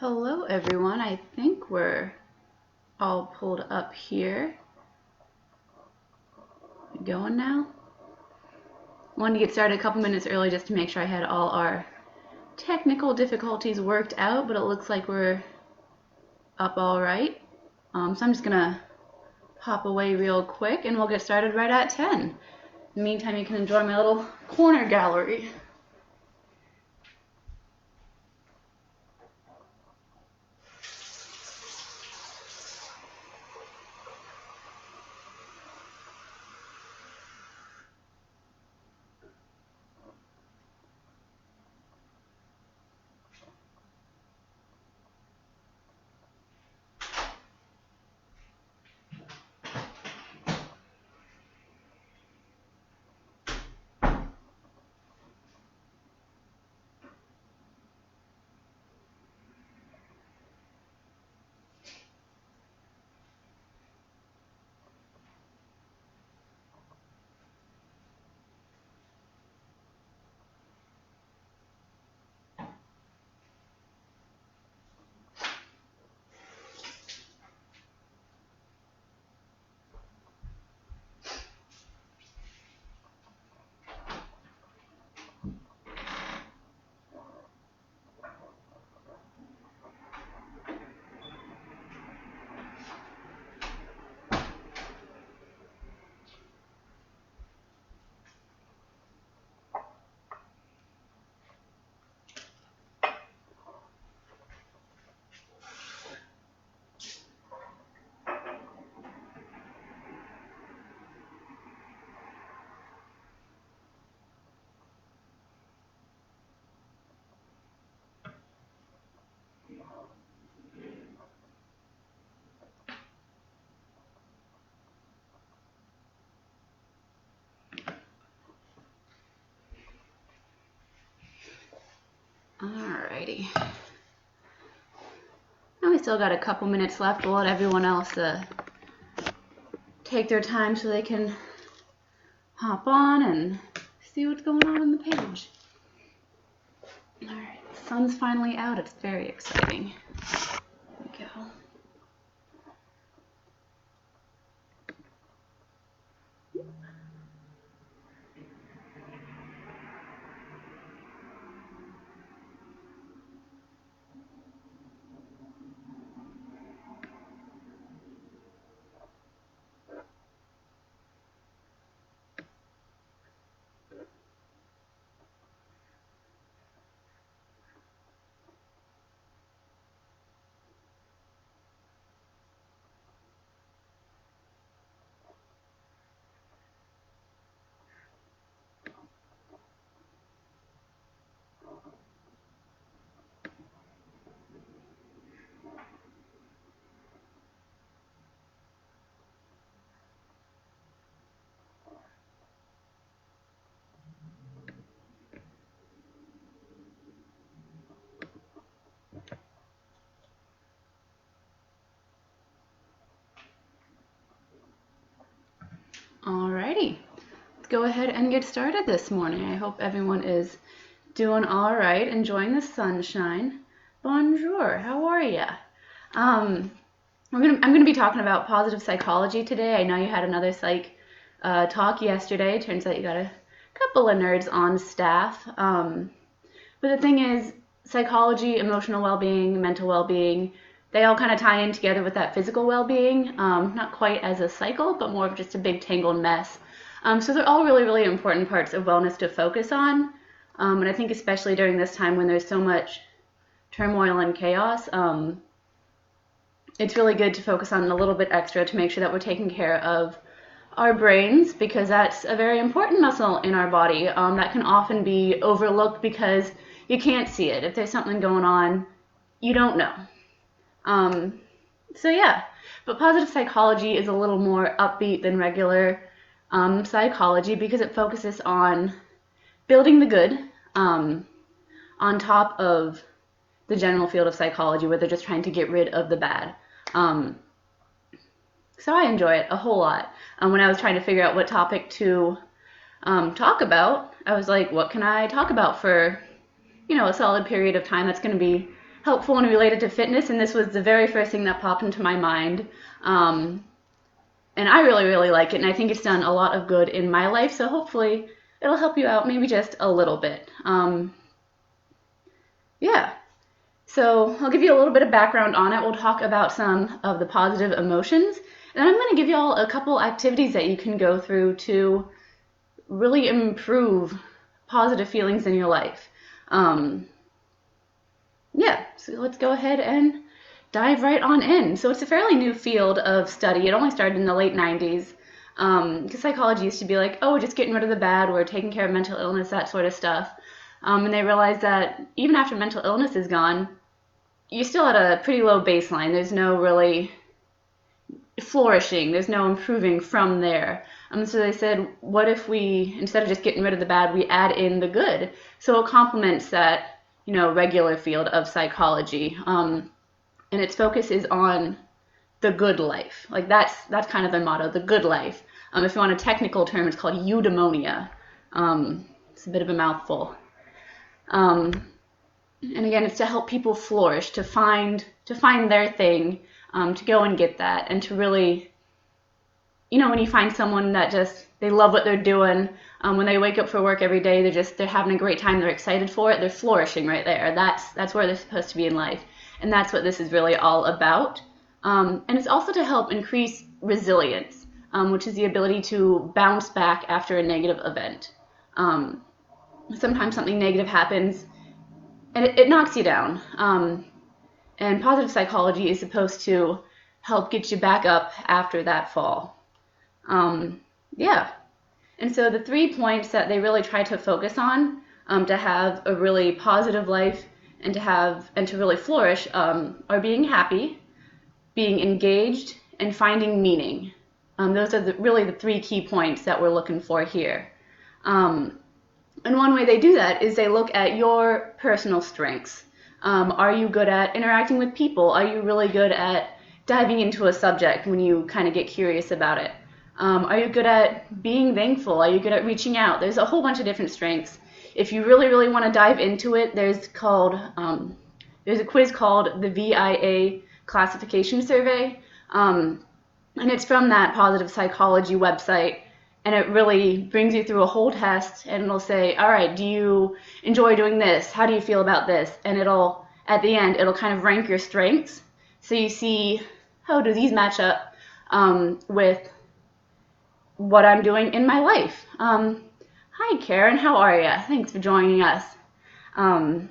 Hello everyone, I think we're all pulled up here. We going now? Wanted to get started a couple minutes early just to make sure I had all our technical difficulties worked out, but it looks like we're up all right. So I'm just gonna pop away real quick and we'll get started right at 10. In the meantime, you can enjoy my little corner gallery. Alrighty. Now we still got a couple minutes left. We'll let everyone else take their time so they can hop on and see what's going on the page. Alright, the sun's finally out. It's very exciting. There we go. Alrighty, let's go ahead and get started this morning. I hope everyone is doing all right, enjoying the sunshine. Bonjour, how are ya? I'm gonna be talking about positive psychology today. I know you had another psych talk yesterday. Turns out you got a couple of nerds on staff. But the thing is, psychology, emotional well-being, mental well-being, they all kind of tie in together with that physical well-being, not quite as a cycle, but more of just a big tangled mess. So they're all really, really important parts of wellness to focus on. And I think especially during this time when there's so much turmoil and chaos, it's really good to focus on a little bit extra to make sure that we're taking care of our brains, because that's a very important muscle in our body that can often be overlooked because you can't see it. If there's something going on, you don't know. So yeah, but positive psychology is a little more upbeat than regular psychology because it focuses on building the good on top of the general field of psychology where they're just trying to get rid of the bad. So I enjoy it a whole lot. When I was trying to figure out what topic to talk about, I was like, what can I talk about for, a solid period of time that's going to be helpful and related to fitness, and this was the very first thing that popped into my mind. And I really, really like it, and I think it's done a lot of good in my life, so hopefully it'll help you out maybe just a little bit. Yeah. So I'll give you a little bit of background on it. We'll talk about some of the positive emotions. And I'm going to give you all a couple activities that you can go through to really improve positive feelings in your life. Yeah, so let's go ahead and dive right on in. So it's a fairly new field of study. It only started in the late 90s. Because psychology used to be like, oh, we're just getting rid of the bad, we're taking care of mental illness, that sort of stuff. And they realized that even after mental illness is gone, you're still at a pretty low baseline. There's no really flourishing. There's no improving from there. So they said, what if we, instead of just getting rid of the bad, we add in the good? So it complements that, regular field of psychology. And its focus is on the good life. Like that's kind of the motto, the good life. If you want a technical term, it's called eudaimonia. It's a bit of a mouthful. And again, it's to help people flourish, to find their thing, to go and get that, and to really, when you find someone that just, they love what they're doing, when they wake up for work every day, they're having a great time, they're excited for it, they're flourishing right there. That's where they're supposed to be in life. And that's what this is really all about. And it's also to help increase resilience, which is the ability to bounce back after a negative event. Sometimes something negative happens, and it knocks you down. And positive psychology is supposed to help get you back up after that fall. Yeah. And so the 3 points that they really try to focus on to have a really positive life and to really flourish are being happy, being engaged, and finding meaning. Those are really the 3 key points that we're looking for here. And one way they do that is they look at your personal strengths. Are you good at interacting with people? Are you really good at diving into a subject when you kind of get curious about it? Are you good at being thankful? Are you good at reaching out? There's a whole bunch of different strengths. If you really, really want to dive into it, there's a quiz called the VIA classification survey. And it's from that positive psychology website. And it really brings you through a whole test, and it'll say, all right, do you enjoy doing this? How do you feel about this? And at the end, it'll kind of rank your strengths. So you see, how do these match up with what I'm doing in my life? Hi, Karen, how are you? Thanks for joining us. But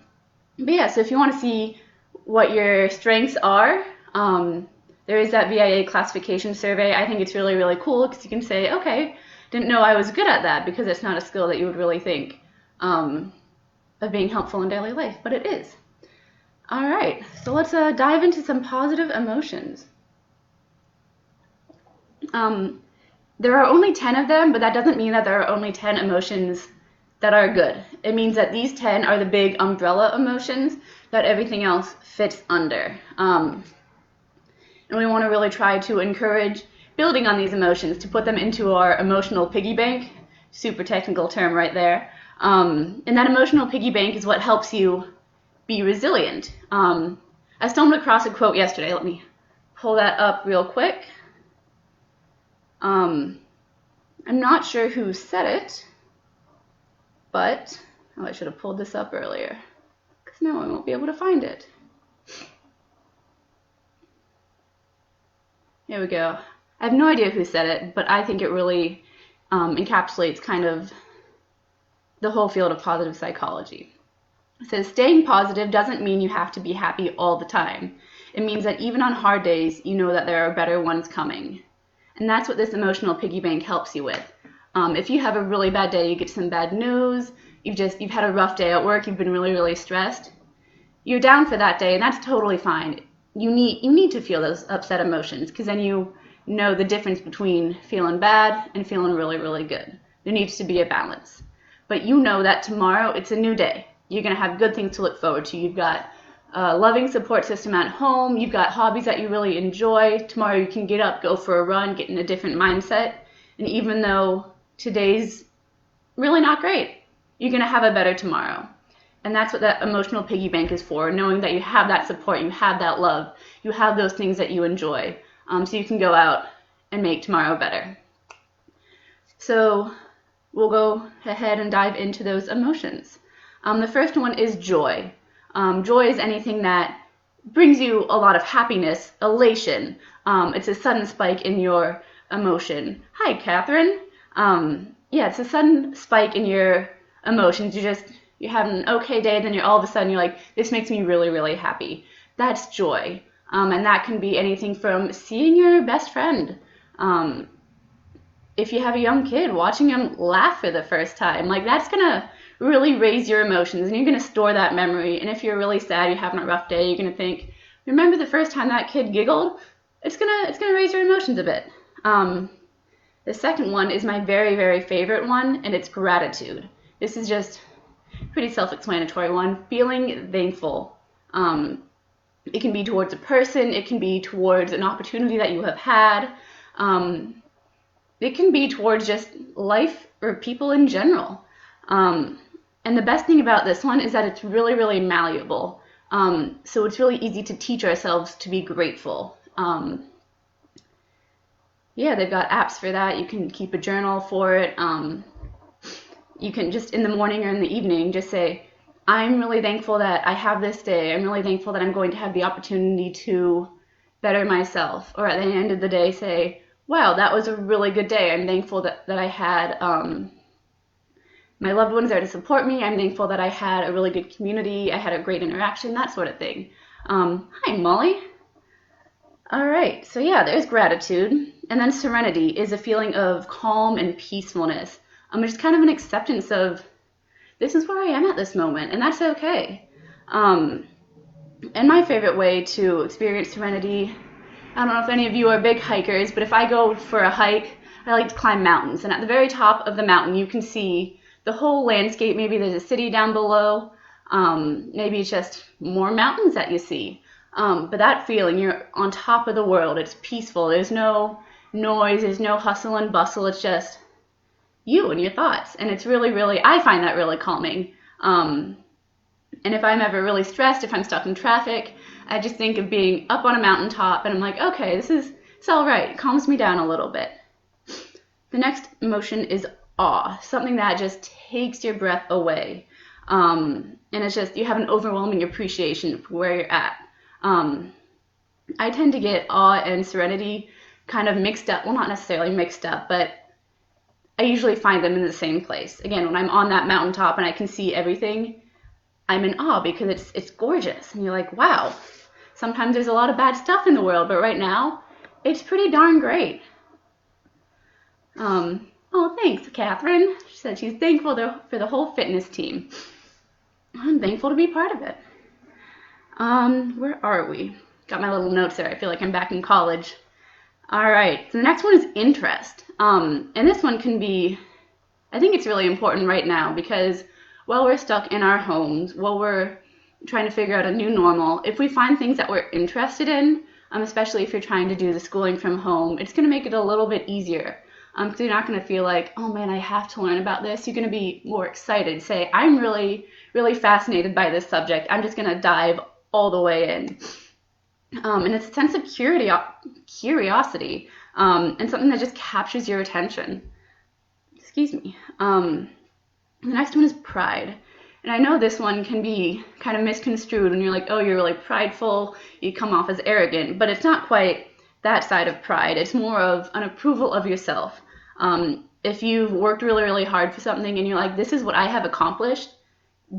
yeah, so if you want to see what your strengths are, there is that VIA classification survey. I think it's really, really cool because you can say, okay, didn't know I was good at that, because it's not a skill that you would really think of being helpful in daily life, but it is. All right, so let's dive into some positive emotions. There are only 10 of them, but that doesn't mean that there are only 10 emotions that are good. It means that these 10 are the big umbrella emotions that everything else fits under. And we want to really try to encourage building on these emotions, to put them into our emotional piggy bank. Super technical term right there. And that emotional piggy bank is what helps you be resilient. I stumbled across a quote yesterday. Let me pull that up real quick. I'm not sure who said it, but I should have pulled this up earlier, because now I won't be able to find it. Here we go. I have no idea who said it, but I think it really encapsulates kind of the whole field of positive psychology. It says, staying positive doesn't mean you have to be happy all the time. It means that even on hard days, you know that there are better ones coming. And that's what this emotional piggy bank helps you with. If you have a really bad day, you get some bad news, you've had a rough day at work, you've been really, really stressed, you're down for that day, and that's totally fine. You need to feel those upset emotions, because then you know the difference between feeling bad and feeling really, really good. There needs to be a balance. But you know that tomorrow it's a new day. You're going to have good things to look forward to. You've got a loving support system at home. You've got hobbies that you really enjoy. Tomorrow you can get up, go for a run, get in a different mindset. And even though today's really not great, you're going to have a better tomorrow. And that's what that emotional piggy bank is for, knowing that you have that support, you have that love, you have those things that you enjoy, so you can go out and make tomorrow better. So we'll go ahead and dive into those emotions. The first one is joy. Joy is anything that brings you a lot of happiness, elation. It's a sudden spike in your emotion. Hi, Catherine. It's a sudden spike in your emotions. You have an okay day, then all of a sudden you're like, this makes me really, really happy. That's joy. And that can be anything from seeing your best friend. If you have a young kid, watching them laugh for the first time, like that's gonna really raise your emotions, and you're gonna store that memory. And if you're really sad, you're having a rough day, you're gonna think, remember the first time that kid giggled? It's gonna raise your emotions a bit. The second one is my very, very favorite one, and it's gratitude. This is just pretty self-explanatory one. Feeling thankful. It can be towards a person, it can be towards an opportunity that you have had. It can be towards just life or people in general. And the best thing about this one is that it's really, really malleable. So it's really easy to teach ourselves to be grateful. They've got apps for that. You can keep a journal for it. You can just in the morning or in the evening just say, I'm really thankful that I have this day. I'm really thankful that I'm going to have the opportunity to better myself. Or at the end of the day say, wow, that was a really good day. I'm thankful that I had my loved ones there to support me. I'm thankful that I had a really good community. I had a great interaction, that sort of thing. Hi, Molly. All right, so there's gratitude. And then serenity is a feeling of calm and peacefulness. It's kind of an acceptance of, this is where I am at this moment, and that's okay. And my favorite way to experience serenity, I don't know if any of you are big hikers, but if I go for a hike, I like to climb mountains. And at the very top of the mountain, you can see the whole landscape. Maybe there's a city down below. Maybe it's just more mountains that you see. But that feeling, you're on top of the world. It's peaceful. There's no noise. There's no hustle and bustle. It's just you and your thoughts. And it's really, really, I find that really calming. And if I'm ever really stressed, if I'm stuck in traffic, I just think of being up on a mountaintop and I'm like, okay, it's all right. It calms me down a little bit. The next emotion is awe, something that just takes your breath away. And it's just, you have an overwhelming appreciation for where you're at. I tend to get awe and serenity kind of mixed up. Well, not necessarily mixed up, but I usually find them in the same place. Again, when I'm on that mountaintop and I can see everything, I'm in awe because it's gorgeous. And you're like, wow, sometimes there's a lot of bad stuff in the world, but right now, it's pretty darn great. Oh, thanks, Catherine. She said she's thankful for the whole fitness team. I'm thankful to be part of it. Where are we? Got my little notes there. I feel like I'm back in college. All right, so the next one is interest. And this one can be, I think it's really important right now because while we're stuck in our homes, while we're trying to figure out a new normal, if we find things that we're interested in, especially if you're trying to do the schooling from home, it's going to make it a little bit easier. Because you're not going to feel like, oh man, I have to learn about this. You're going to be more excited. Say, I'm really, really fascinated by this subject. I'm just going to dive all the way in. And it's a sense of curiosity and something that just captures your attention. Excuse me. The next one is pride. And I know this one can be kind of misconstrued when you're like, oh, you're really prideful, you come off as arrogant, but it's not quite that side of pride. It's more of an approval of yourself. If you've worked really, really hard for something and you're like, this is what I have accomplished,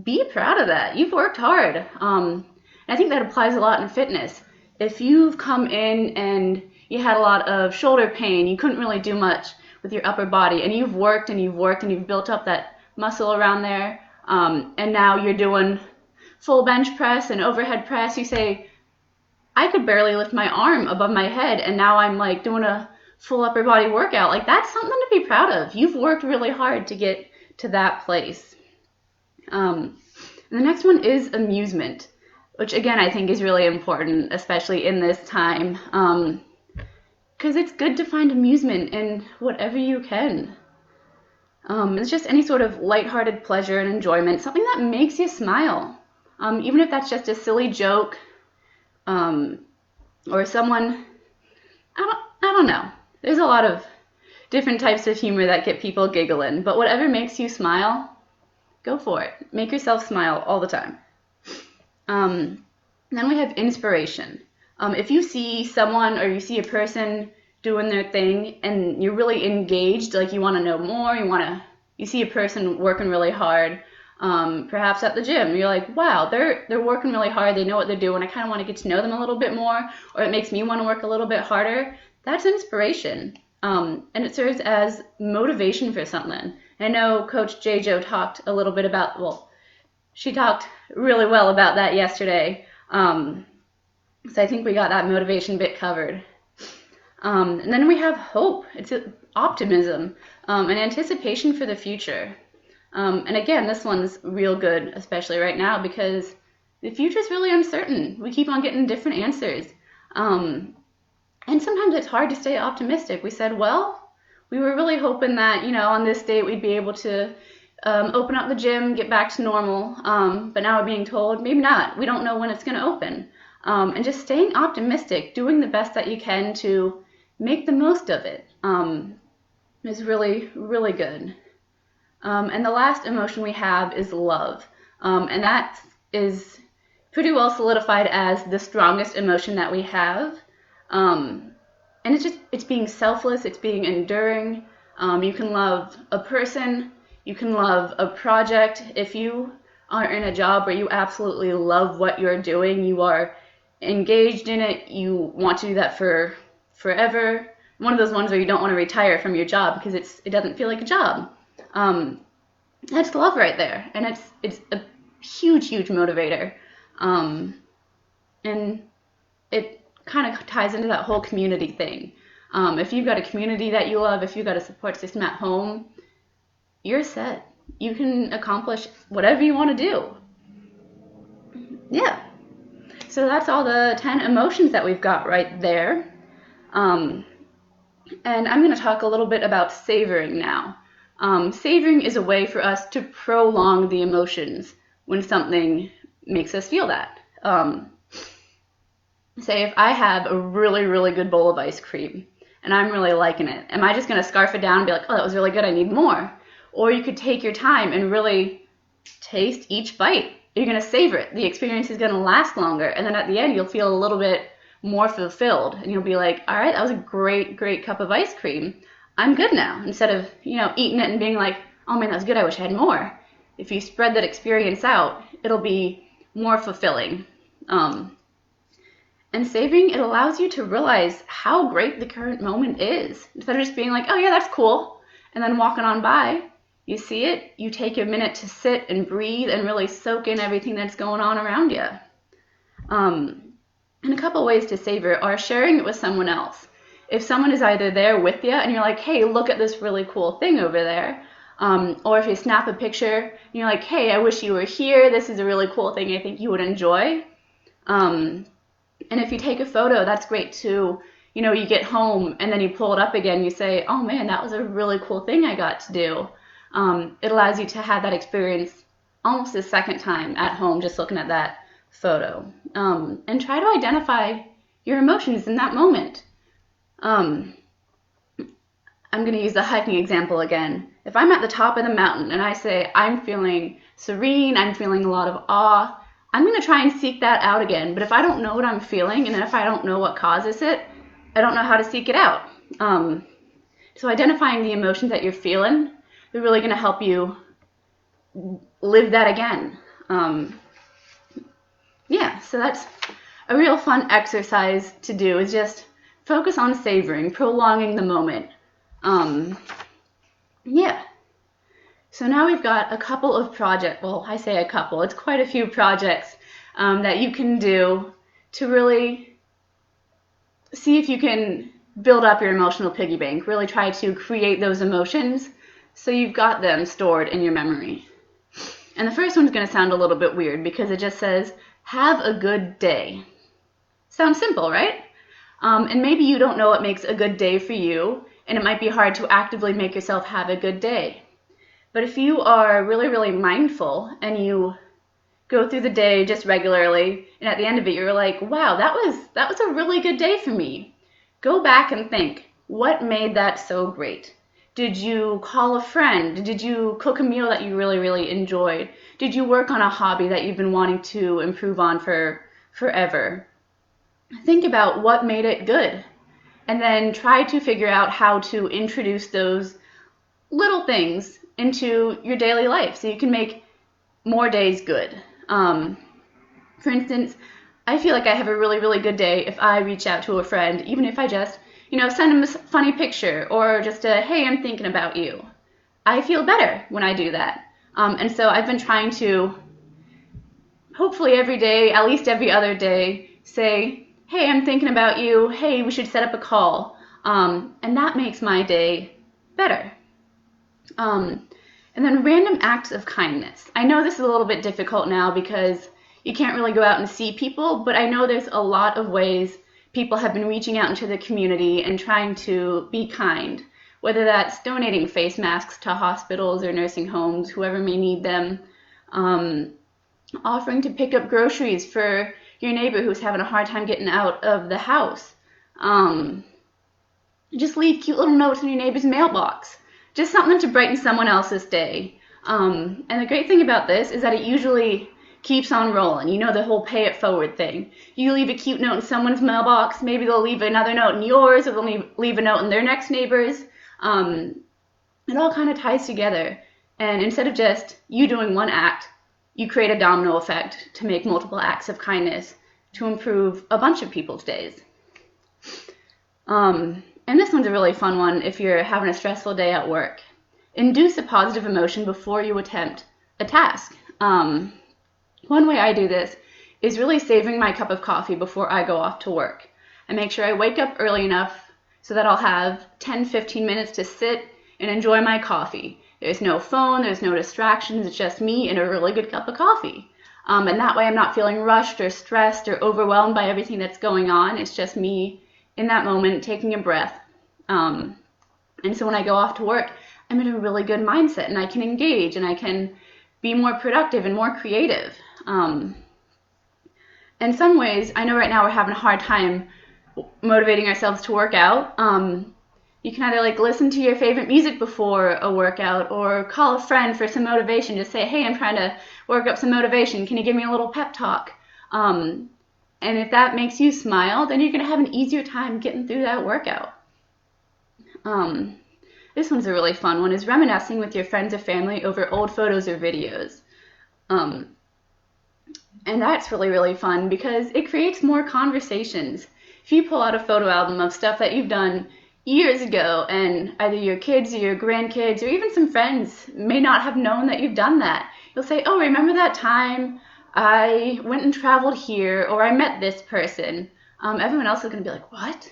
be proud of that. You've worked hard. And I think that applies a lot in fitness. If you've come in and you had a lot of shoulder pain, you couldn't really do much with your upper body, and you've worked and you've worked and you've built up that muscle around there, and now you're doing full bench press and overhead press, you say, I could barely lift my arm above my head, and now I'm like doing a full upper body workout. Like, that's something to be proud of. You've worked really hard to get to that place. And the next one is amusement, which again I think is really important, especially in this time, because it's good to find amusement in whatever you can. It's just any sort of lighthearted pleasure and enjoyment, something that makes you smile. Even if that's just a silly joke, or someone, I don't know. There's a lot of different types of humor that get people giggling, but whatever makes you smile, go for it. Make yourself smile all the time. Then we have inspiration. If you see someone or you see a person doing their thing and you're really engaged, like you want to know more, you see a person working really hard, perhaps at the gym, you're like, wow, they're working really hard, they know what they're doing, I kind of want to get to know them a little bit more, or it makes me want to work a little bit harder. That's inspiration. And it serves as motivation for something. I know Coach J-Jo talked a little bit about, she talked really well about that yesterday. So I think we got that motivation bit covered. And then we have hope. It's optimism, and anticipation for the future. And again, this one's real good, especially right now, because the future's really uncertain. We keep on getting different answers. And sometimes it's hard to stay optimistic. We said, well, we were really hoping that, on this date we'd be able to open up the gym, get back to normal. But now we're being told, maybe not. We don't know when it's going to open. And just staying optimistic, doing the best that you can to make the most of it, is really, really good. And the last emotion we have is love. And that is pretty well solidified as the strongest emotion that we have. And it's being selfless, it's being enduring. You can love a person, you can love a project. If you are in a job where you absolutely love what you're doing, you are engaged in it, you want to do that for forever. One of those ones where you don't want to retire from your job because it doesn't feel like a job. That's love right there, and it's a huge motivator. And it kind of ties into that whole community thing. If you've got a community that you love, if you've got a support system at home, you're set. You can accomplish whatever you want to do. Yeah. So that's all the 10 emotions that we've got right there. And I'm going to talk a little bit about savoring now. Savoring is a way for us to prolong the emotions when something makes us feel that. Say if I have a really, really good bowl of ice cream and I'm really liking it, am I just going to scarf it down and be like, oh, that was really good, I need more? Or you could take your time and really taste each bite. You're going to savor it. The experience is going to last longer. And then at the end, you'll feel a little bit more fulfilled. And you'll be like, all right, that was a great, great cup of ice cream. I'm good now. Instead of, eating it and being like, oh man, that was good, I wish I had more. If you spread that experience out, it'll be more fulfilling. And savoring, it allows you to realize how great the current moment is. Instead of just being like, oh yeah, that's cool, and then walking on by, you see it, you take a minute to sit and breathe and really soak in everything that's going on around you. And a couple ways to savor are sharing it with someone else. If someone is either there with you and you're like, hey, look at this really cool thing over there, or if you snap a picture and you're like, hey, I wish you were here, this is a really cool thing I think you would enjoy. And if you take a photo, that's great too. You get home and then you pull it up again, you say, oh man, that was a really cool thing I got to do. It allows you to have that experience almost a second time at home, just looking at that photo. And try to identify your emotions in that moment. I'm going to use the hiking example again. If I'm at the top of the mountain and I say, I'm feeling serene, I'm feeling a lot of awe, I'm going to try and seek that out again. But if I don't know what I'm feeling, and then if I don't know what causes it, I don't know how to seek it out. So identifying the emotions that you're feeling, they're really going to help you live that again. So that's a real fun exercise to do, is just focus on savoring, prolonging the moment. So now we've got a couple of projects, well, I say a couple, it's quite a few projects that you can do to really see if you can build up your emotional piggy bank, really try to create those emotions so you've got them stored in your memory. And the first one's going to sound a little bit weird because it just says, have a good day. Sounds simple, right? And maybe you don't know what makes a good day for you, and it might be hard to actively make yourself have a good day. But if you are really, really mindful and you go through the day just regularly, and at the end of it, you're like, wow, that was a really good day for me. Go back and think, what made that so great? Did you call a friend? Did you cook a meal that you really, really enjoyed? Did you work on a hobby that you've been wanting to improve on for forever? Think about what made it good, and then try to figure out how to introduce those little things into your daily life so you can make more days good. For instance, I feel like I have a really, really good day if I reach out to a friend, even if I just, send them a funny picture or just a, hey, I'm thinking about you. I feel better when I do that. And so I've been trying to, hopefully every day, at least every other day, say, hey, I'm thinking about you. Hey, we should set up a call. And that makes my day better. And then random acts of kindness. I know this is a little bit difficult now because you can't really go out and see people, but I know there's a lot of ways people have been reaching out into the community and trying to be kind, whether that's donating face masks to hospitals or nursing homes, whoever may need them, offering to pick up groceries for your neighbor who's having a hard time getting out of the house. Just leave cute little notes in your neighbor's mailbox. Just something to brighten someone else's day. And the great thing about this is that it usually keeps on rolling. The whole pay it forward thing. You leave a cute note in someone's mailbox, maybe they'll leave another note in yours, or they'll leave a note in their next neighbor's. It all kind of ties together. And instead of just you doing one act, you create a domino effect to make multiple acts of kindness to improve a bunch of people's days. And this one's a really fun one if you're having a stressful day at work. Induce a positive emotion before you attempt a task. One way I do this is really savoring my cup of coffee before I go off to work. I make sure I wake up early enough so that I'll have 10-15 minutes to sit and enjoy my coffee. There's no phone, there's no distractions, it's just me and a really good cup of coffee. And that way I'm not feeling rushed or stressed or overwhelmed by everything that's going on. It's just me in that moment taking a breath. And so when I go off to work, I'm in a really good mindset and I can engage and I can be more productive and more creative. In some ways, I know right now we're having a hard time motivating ourselves to work out. You can either listen to your favorite music before a workout or call a friend for some motivation. Just say, hey, I'm trying to work up some motivation. Can you give me a little pep talk? And if that makes you smile, then you're going to have an easier time getting through that workout. This one's a really fun one, is reminiscing with your friends or family over old photos or videos. And that's really, really fun because it creates more conversations. If you pull out a photo album of stuff that you've done years ago and either your kids or your grandkids or even some friends may not have known that you've done that, you'll say, oh, remember that time I went and traveled here or I met this person. Everyone else is going to be like, what?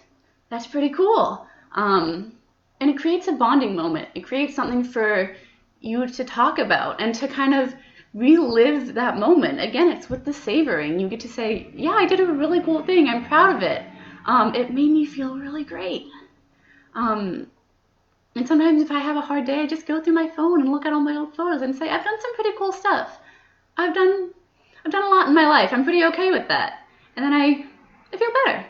That's pretty cool. And it creates a bonding moment. It creates something for you to talk about and to kind of relive that moment. Again, it's with the savoring. You get to say, yeah, I did a really cool thing. I'm proud of it. It made me feel really great. And sometimes if I have a hard day, I just go through my phone and look at all my old photos and say, I've done some pretty cool stuff. I've done a lot in my life. I'm pretty okay with that. And then I feel better.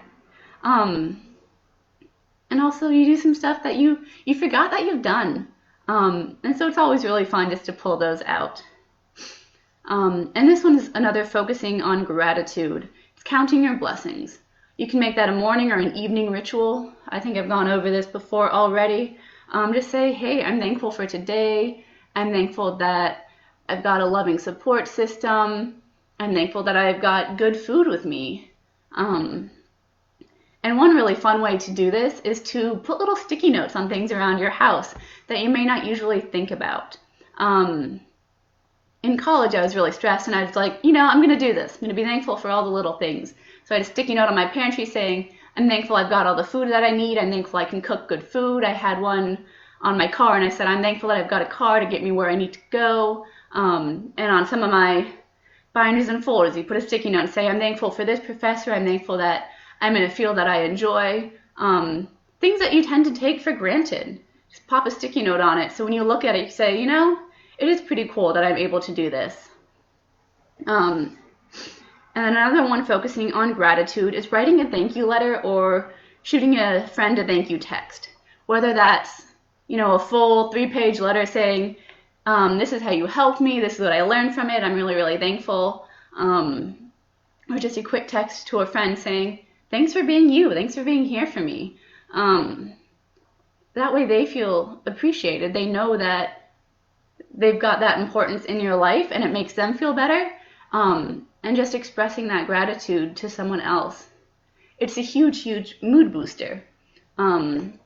And also you do some stuff that you forgot that you've done. And so it's always really fun just to pull those out. And this one is another focusing on gratitude. It's counting your blessings. You can make that a morning or an evening ritual. I think I've gone over this before already. Just say, hey, I'm thankful for today. I'm thankful that I've got a loving support system. I'm thankful that I've got good food with me. And one really fun way to do this is to put little sticky notes on things around your house that you may not usually think about. In college, I was really stressed, and I was like, I'm going to do this. I'm going to be thankful for all the little things. So I had a sticky note on my pantry saying, I'm thankful I've got all the food that I need. I'm thankful I can cook good food. I had one on my car, and I said, I'm thankful that I've got a car to get me where I need to go. And on some of my binders and folders, you put a sticky note and say, I'm thankful for this professor. I'm thankful that I'm in a field that I enjoy. Things that you tend to take for granted. Just pop a sticky note on it. So when you look at it, you say, it is pretty cool that I'm able to do this. And another one focusing on gratitude is writing a thank you letter or shooting a friend a thank you text. Whether that's, a full 3-page letter saying, this is how you helped me, this is what I learned from it, I'm really, really thankful. Or just a quick text to a friend saying, thanks for being you, thanks for being here for me. That way they feel appreciated. They know that they've got that importance in your life and it makes them feel better. And just expressing that gratitude to someone else. It's a huge, huge mood booster. And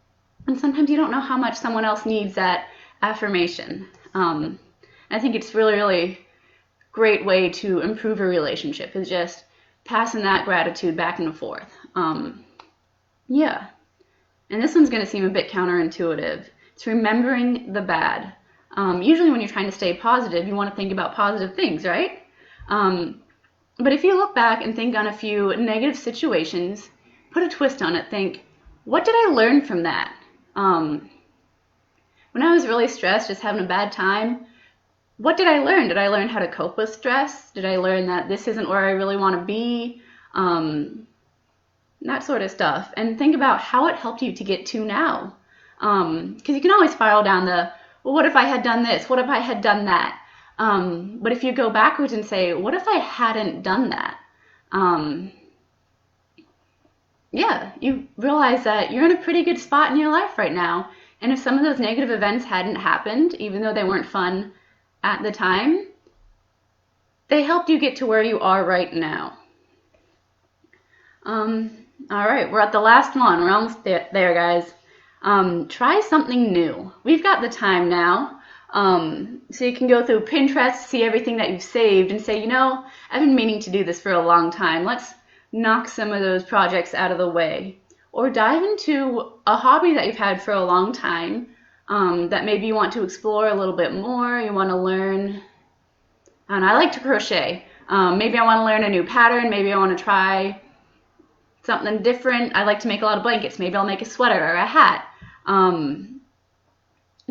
sometimes you don't know how much someone else needs that affirmation. I think it's really, really great way to improve a relationship is just passing that gratitude back and forth. Yeah. And this one's going to seem a bit counterintuitive. It's remembering the bad. Usually when you're trying to stay positive, you want to think about positive things, right? But if you look back and think on a few negative situations, put a twist on it, think, what did I learn from that? When I was really stressed, just having a bad time, what did I learn? Did I learn how to cope with stress? Did I learn that this isn't where I really want to be? That sort of stuff. And think about how it helped you to get to now. Because you can always spiral down well, what if I had done this? What if I had done that? But if you go backwards and say, what if I hadn't done that? You realize that you're in a pretty good spot in your life right now. And if some of those negative events hadn't happened, even though they weren't fun at the time, they helped you get to where you are right now. All right, we're at the last one. We're almost there, guys. Try something new. We've got the time now. So you can go through Pinterest, see everything that you've saved and say, I've been meaning to do this for a long time. Let's knock some of those projects out of the way. Or dive into a hobby that you've had for a long time that maybe you want to explore a little bit more. You want to learn, and I like to crochet. Maybe I want to learn a new pattern. Maybe I want to try something different. I like to make a lot of blankets. Maybe I'll make a sweater or a hat.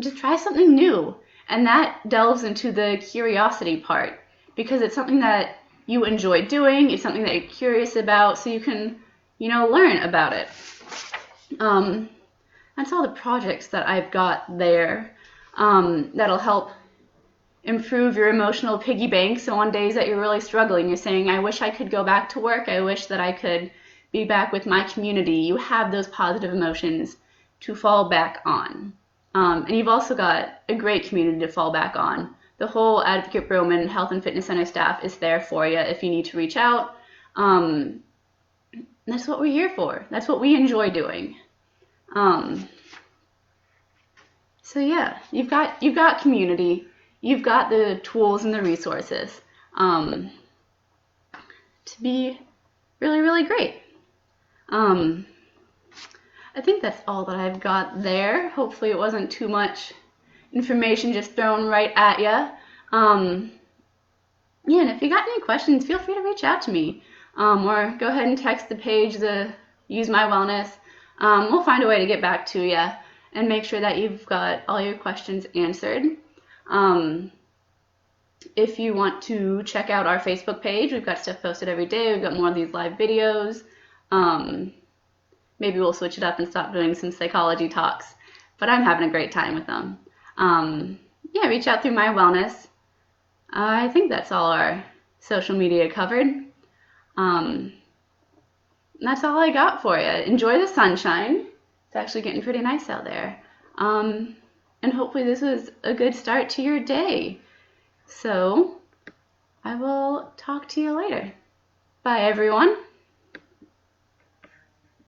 Just try something new. And that delves into the curiosity part because it's something that you enjoy doing. It's something that you're curious about, so you can, learn about it. That's all the projects that I've got there that'll help improve your emotional piggy bank. So on days that you're really struggling, you're saying, I wish I could go back to work. I wish that I could be back with my community. You have those positive emotions to fall back on. And you've also got a great community to fall back on. The whole Advocate Broman Health and Fitness Center staff is there for you if you need to reach out. That's what we're here for. That's what we enjoy doing. So yeah, you've got community. You've got the tools and the resources to be really, really great. I think that's all that I've got there. Hopefully it wasn't too much information just thrown right at you. And if you got any questions, feel free to reach out to me. Or go ahead and text the page, Use My Wellness. We'll find a way to get back to you and make sure that you've got all your questions answered. If you want to check out our Facebook page, we've got stuff posted every day. We've got more of these live videos. Maybe we'll switch it up and stop doing some psychology talks, but I'm having a great time with them. Reach out through My Wellness. I think that's all our social media covered. That's all I got for you. Enjoy the sunshine. It's actually getting pretty nice out there. And hopefully this was a good start to your day. So I will talk to you later. Bye, everyone.